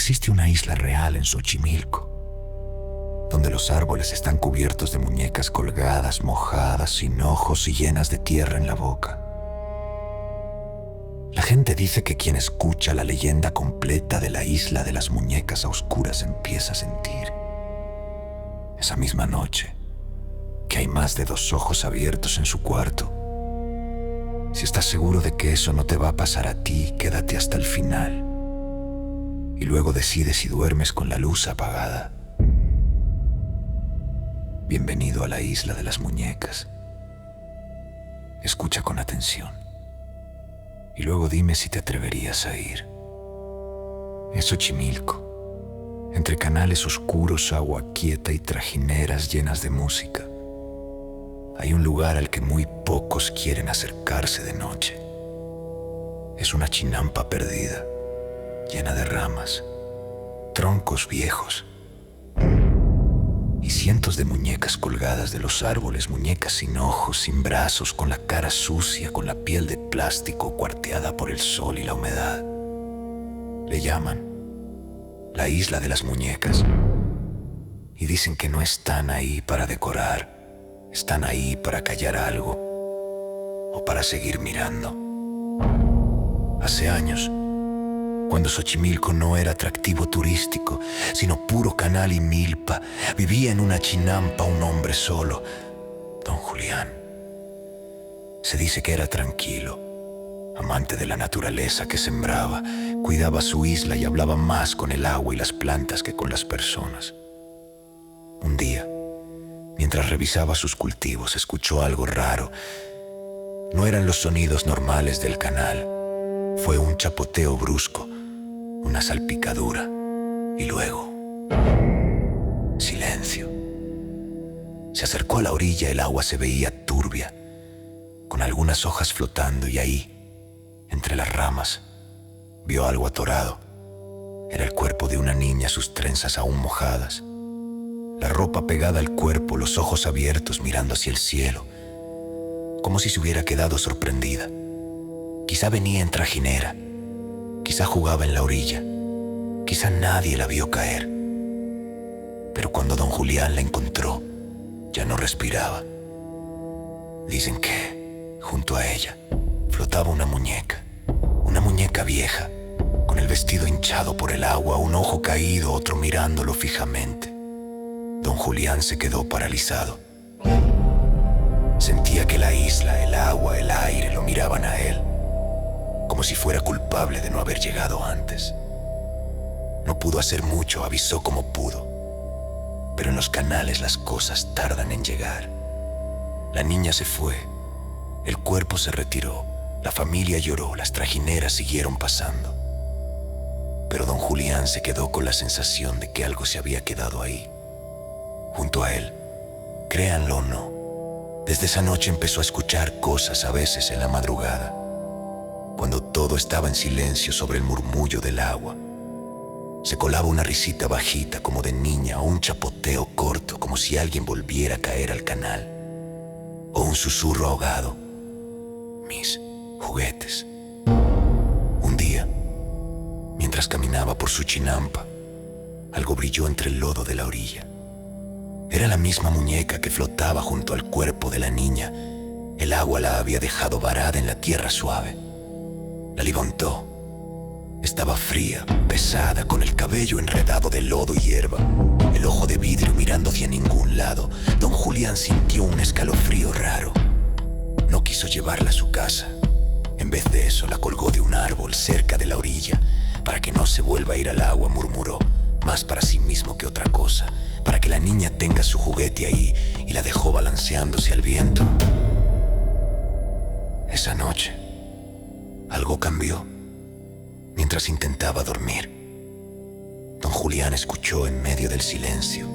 existe una isla real en Xochimilco, donde los árboles están cubiertos de muñecas colgadas, mojadas, sin ojos y llenas de tierra en la boca. La gente dice que quien escucha la leyenda completa de la isla de las muñecas a oscuras empieza a sentir, esa misma noche, que hay más de 2 ojos abiertos en su cuarto. Si estás seguro de que eso no te va a pasar a ti, quédate hasta el final y luego decides si duermes con la luz apagada. Bienvenido a la isla de las muñecas. Escucha con atención y luego dime si te atreverías a ir. Es Xochimilco, entre canales oscuros, agua quieta y trajineras llenas de música. Hay un lugar al que muy pocos quieren acercarse de noche. Es una chinampa perdida, llena de ramas, troncos viejos y cientos de muñecas colgadas de los árboles, muñecas sin ojos, sin brazos, con la cara sucia, con la piel de plástico cuarteada por el sol y la humedad. Le llaman la isla de las muñecas y dicen que no están ahí para decorar. Están ahí para callar algo o para seguir mirando. Hace años, cuando Xochimilco no era atractivo turístico, sino puro canal y milpa, vivía en una chinampa un hombre solo, don Julián. Se dice que era tranquilo, amante de la naturaleza que sembraba, cuidaba su isla y hablaba más con el agua y las plantas que con las personas. Un día, mientras revisaba sus cultivos, escuchó algo raro. No eran los sonidos normales del canal. Fue un chapoteo brusco, una salpicadura, y luego silencio. Se acercó a la orilla, el agua se veía turbia, con algunas hojas flotando, y ahí, entre las ramas, vio algo atorado. Era el cuerpo de una niña, sus trenzas aún mojadas, la ropa pegada al cuerpo, los ojos abiertos mirando hacia el cielo, como si se hubiera quedado sorprendida. Quizá venía en trajinera, quizá jugaba en la orilla, quizá nadie la vio caer. Pero cuando don Julián la encontró, ya no respiraba. Dicen que, junto a ella, flotaba una muñeca vieja, con el vestido hinchado por el agua, un ojo caído, otro mirándolo fijamente. Don Julián se quedó paralizado. Sentía que la isla, el agua, el aire lo miraban a él, como si fuera culpable de no haber llegado antes. No pudo hacer mucho, avisó como pudo, pero en los canales las cosas tardan en llegar. La niña se fue, el cuerpo se retiró, la familia lloró, las trajineras siguieron pasando. Pero don Julián se quedó con la sensación de que algo se había quedado ahí, junto a él. Créanlo o no, desde esa noche empezó a escuchar cosas, a veces en la madrugada, cuando todo estaba en silencio, sobre el murmullo del agua. Se colaba una risita bajita como de niña, o un chapoteo corto como si alguien volviera a caer al canal, o un susurro ahogado: mis juguetes. Un día, mientras caminaba por su chinampa, algo brilló entre el lodo de la orilla. Era la misma muñeca que flotaba junto al cuerpo de la niña. El agua la había dejado varada en la tierra suave. La levantó. Estaba fría, pesada, con el cabello enredado de lodo y hierba, el ojo de vidrio mirando hacia ningún lado. Don Julián sintió un escalofrío raro. No quiso llevarla a su casa. En vez de eso, la colgó de un árbol cerca de la orilla, para que no se vuelva a ir al agua, murmuró, más para sí mismo que otra cosa, para que la niña tenga su juguete ahí, y la dejó balanceándose al viento. Esa noche, algo cambió. Mientras intentaba dormir, don Julián escuchó en medio del silencio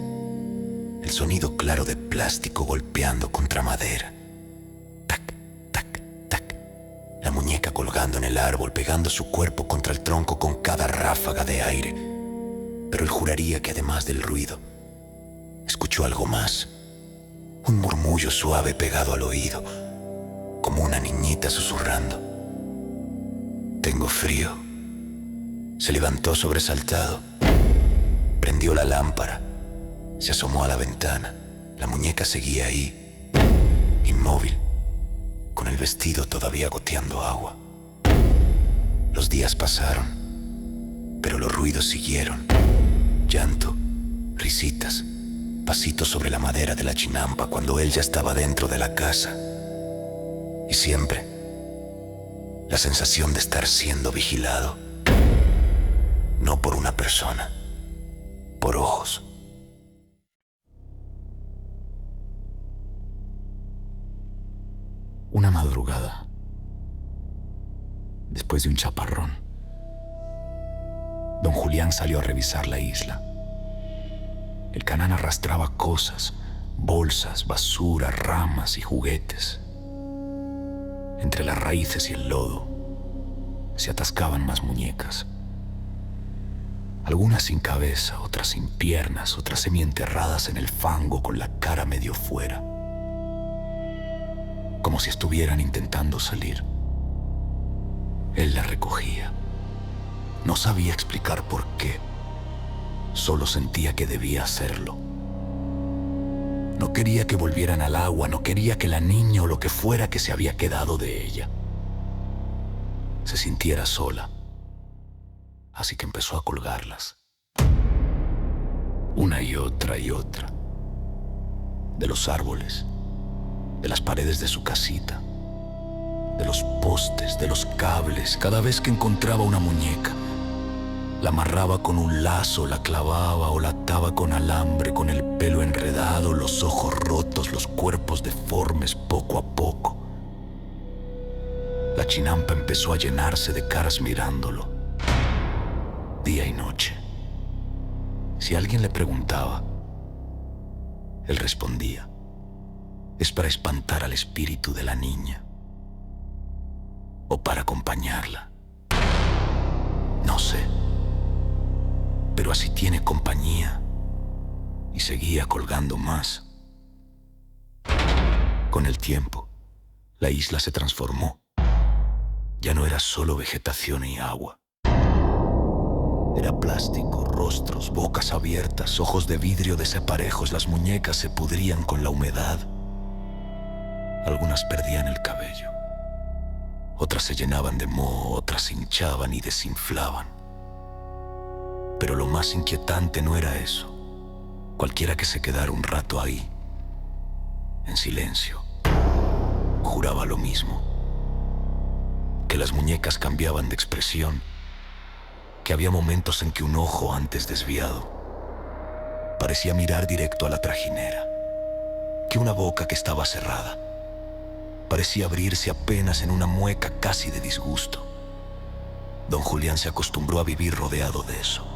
el sonido claro de plástico golpeando contra madera. Tac, tac, tac. La muñeca colgando en el árbol, pegando su cuerpo contra el tronco con cada ráfaga de aire. Pero él juraría que además del ruido, escuchó algo más. Un murmullo suave pegado al oído, como una niñita susurrando: tengo frío. Se levantó sobresaltado, prendió la lámpara, se asomó a la ventana. La muñeca seguía ahí, inmóvil, con el vestido todavía goteando agua. Los días pasaron, pero los ruidos siguieron. Llanto, risitas, pasitos sobre la madera de la chinampa cuando él ya estaba dentro de la casa. Y siempre, la sensación de estar siendo vigilado, no por una persona, por ojos. Una madrugada, después de un chaparrón, don Julián salió a revisar la isla. El canal arrastraba cosas, bolsas, basura, ramas y juguetes. Entre las raíces y el lodo se atascaban más muñecas. Algunas sin cabeza, otras sin piernas, otras semienterradas en el fango con la cara medio fuera, como si estuvieran intentando salir. Él la recogía. No sabía explicar por qué. Solo sentía que debía hacerlo. No quería que volvieran al agua, no quería que la niña o lo que fuera que se había quedado de ella se sintiera sola. Así que empezó a colgarlas, una y otra, de los árboles, de las paredes de su casita, de los postes, de los cables. Cada vez que encontraba una muñeca, la amarraba con un lazo, la clavaba o la ataba con alambre, con el pelo enredado, los ojos rotos, los cuerpos deformes, poco a poco. La chinampa empezó a llenarse de caras mirándolo, día y noche. Si alguien le preguntaba, él respondía: es para espantar al espíritu de la niña o para acompañarla. No sé, pero así tiene compañía. Y seguía colgando más. Con el tiempo, la isla se transformó. Ya no era solo vegetación y agua. Era plástico, rostros, bocas abiertas, ojos de vidrio desaparejos. Las muñecas se pudrían con la humedad. Algunas perdían el cabello. Otras se llenaban de moho, otras se hinchaban y desinflaban. Pero lo más inquietante no era eso. Cualquiera que se quedara un rato ahí, en silencio, juraba lo mismo. Que las muñecas cambiaban de expresión, que había momentos en que un ojo, antes desviado, parecía mirar directo a la trajinera, que una boca que estaba cerrada parecía abrirse apenas en una mueca casi de disgusto. Don Julián se acostumbró a vivir rodeado de eso.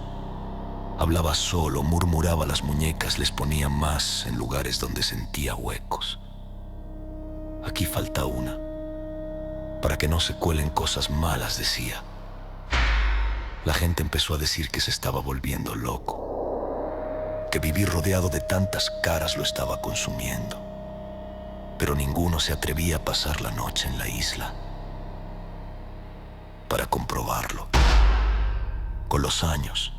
Hablaba solo, murmuraba a las muñecas, les ponía más en lugares donde sentía huecos. Aquí falta una, para que no se cuelen cosas malas, decía. La gente empezó a decir que se estaba volviendo loco, que vivir rodeado de tantas caras lo estaba consumiendo. Pero ninguno se atrevía a pasar la noche en la isla para comprobarlo. Con los años,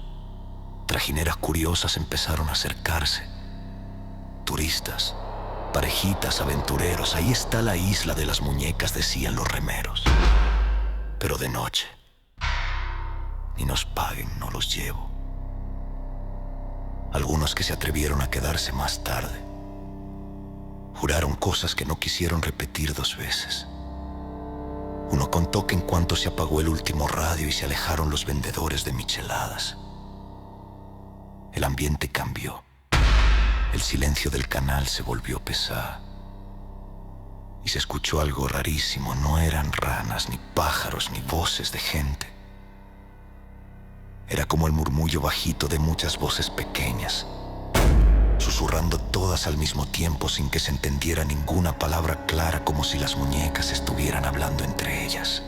trajineras curiosas empezaron a acercarse. Turistas, parejitas, aventureros. Ahí está la isla de las muñecas, decían los remeros. Pero de noche, ni nos paguen, no los llevo. Algunos que se atrevieron a quedarse más tarde juraron cosas que no quisieron repetir 2 veces. Uno contó que en cuanto se apagó el último radio y se alejaron los vendedores de micheladas, el ambiente cambió. El silencio del canal se volvió pesado. Y se escuchó algo rarísimo. No eran ranas, ni pájaros, ni voces de gente. Era como el murmullo bajito de muchas voces pequeñas, susurrando todas al mismo tiempo sin que se entendiera ninguna palabra clara, como si las muñecas estuvieran hablando entre ellas.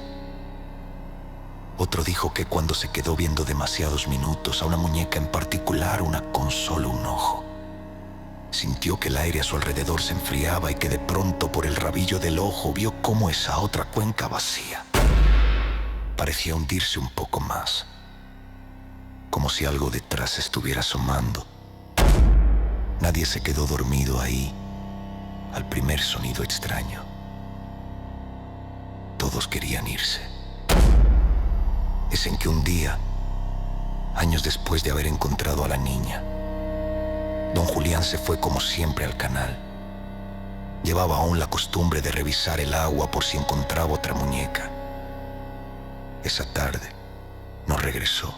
Otro dijo que cuando se quedó viendo demasiados minutos a una muñeca en particular, una con solo un ojo, sintió que el aire a su alrededor se enfriaba y que de pronto por el rabillo del ojo vio cómo esa otra cuenca vacía parecía hundirse un poco más. como si algo detrás estuviera asomando. Nadie se quedó dormido ahí al primer sonido extraño. Todos querían irse. Es en que un día, años después de haber encontrado a la niña, don Julián se fue como siempre al canal. Llevaba aún la costumbre de revisar el agua por si encontraba otra muñeca. Esa tarde no regresó.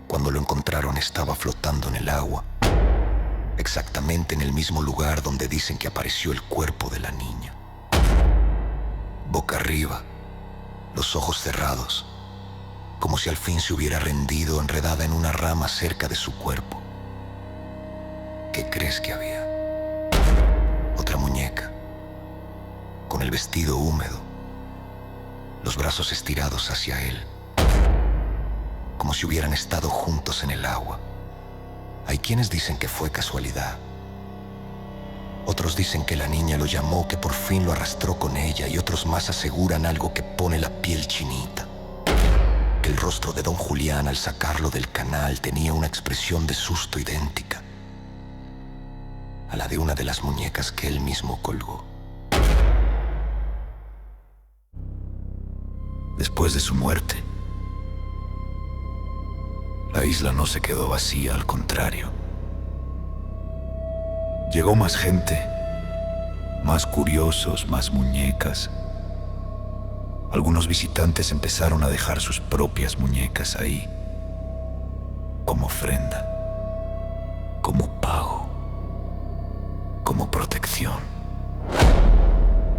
Cuando lo encontraron estaba flotando en el agua, exactamente en el mismo lugar donde dicen que apareció el cuerpo de la niña. Boca arriba, los ojos cerrados, como si al fin se hubiera rendido enredada en una rama cerca de su cuerpo. ¿Qué crees que había? Otra muñeca, con el vestido húmedo, los brazos estirados hacia él, como si hubieran estado juntos en el agua. Hay quienes dicen que fue casualidad. Otros dicen que la niña lo llamó, que por fin lo arrastró con ella, y otros más aseguran algo que pone la piel chinita. Que el rostro de don Julián al sacarlo del canal tenía una expresión de susto idéntica a la de una de las muñecas que él mismo colgó. Después de su muerte, la isla no se quedó vacía, al contrario. Llegó más gente, más curiosos, más muñecas. Algunos visitantes empezaron a dejar sus propias muñecas ahí, como ofrenda, como pago, como protección.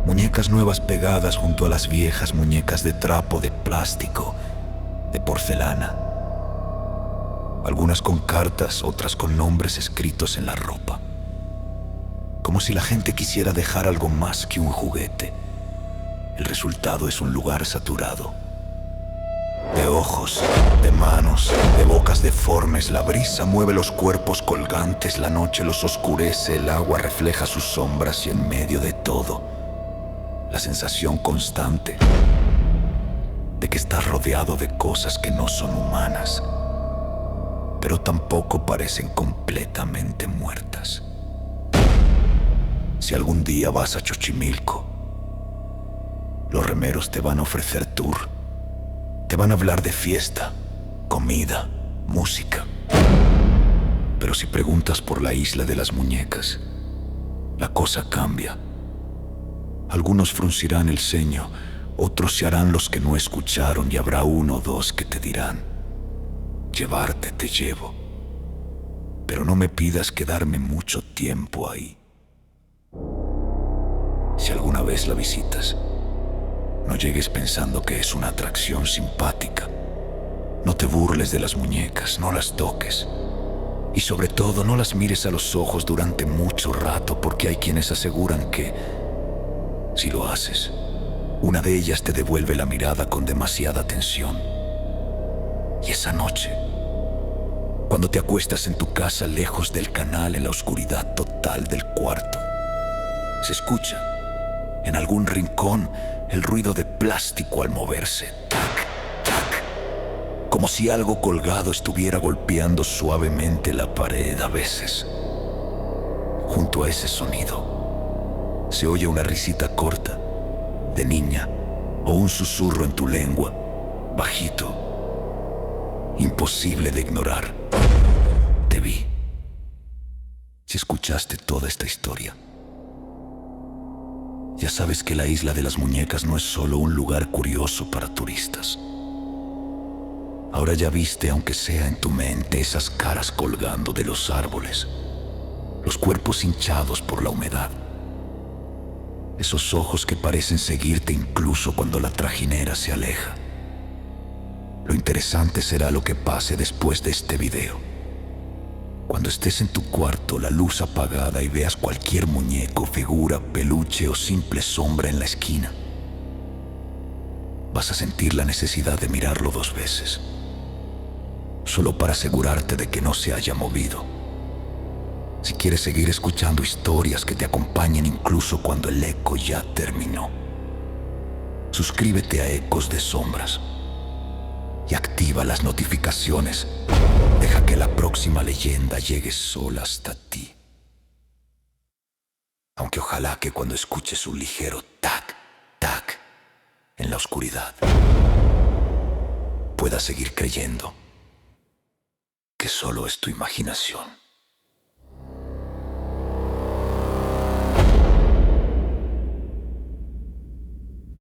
Muñecas nuevas pegadas junto a las viejas muñecas de trapo, de plástico, de porcelana. Algunas con cartas, otras con nombres escritos en la ropa. Como si la gente quisiera dejar algo más que un juguete. El resultado es un lugar saturado. De ojos, de manos, de bocas deformes, la brisa mueve los cuerpos colgantes, la noche los oscurece, el agua refleja sus sombras y en medio de todo, la sensación constante de que estás rodeado de cosas que no son humanas, pero tampoco parecen completamente muertas. Si algún día vas a Xochimilco, los remeros te van a ofrecer tour. Te van a hablar de fiesta, comida, música. Pero si preguntas por la isla de las muñecas, la cosa cambia. Algunos fruncirán el ceño, otros se harán los que no escucharon y habrá uno o dos que te dirán: llevarte te llevo, pero no me pidas quedarme mucho tiempo ahí. Si alguna vez la visitas, no llegues pensando que es una atracción simpática. No te burles de las muñecas, no las toques. Y sobre todo, no las mires a los ojos durante mucho rato, porque hay quienes aseguran que, si lo haces, una de ellas te devuelve la mirada con demasiada tensión. Y esa noche, cuando te acuestas en tu casa lejos del canal, en la oscuridad total del cuarto, se escucha en algún rincón el ruido de plástico al moverse, tac, tac, como si algo colgado estuviera golpeando suavemente la pared. A veces, junto a ese sonido, se oye una risita corta, de niña, o un susurro en tu lengua, bajito, imposible de ignorar. Te vi. Si escuchaste toda esta historia, ya sabes que la isla de las muñecas no es solo un lugar curioso para turistas. Ahora ya viste, aunque sea en tu mente, esas caras colgando de los árboles, los cuerpos hinchados por la humedad, esos ojos que parecen seguirte incluso cuando la trajinera se aleja. Lo interesante será lo que pase después de este video. Cuando estés en tu cuarto, la luz apagada, y veas cualquier muñeco, figura, peluche o simple sombra en la esquina, vas a sentir la necesidad de mirarlo 2 veces, solo para asegurarte de que no se haya movido. Si quieres seguir escuchando historias que te acompañen incluso cuando el eco ya terminó, suscríbete a Ecos de Sombras. y activa las notificaciones. Deja que la próxima leyenda llegue sola hasta ti. Aunque ojalá que cuando escuches un ligero tac, tac en la oscuridad, puedas seguir creyendo que solo es tu imaginación.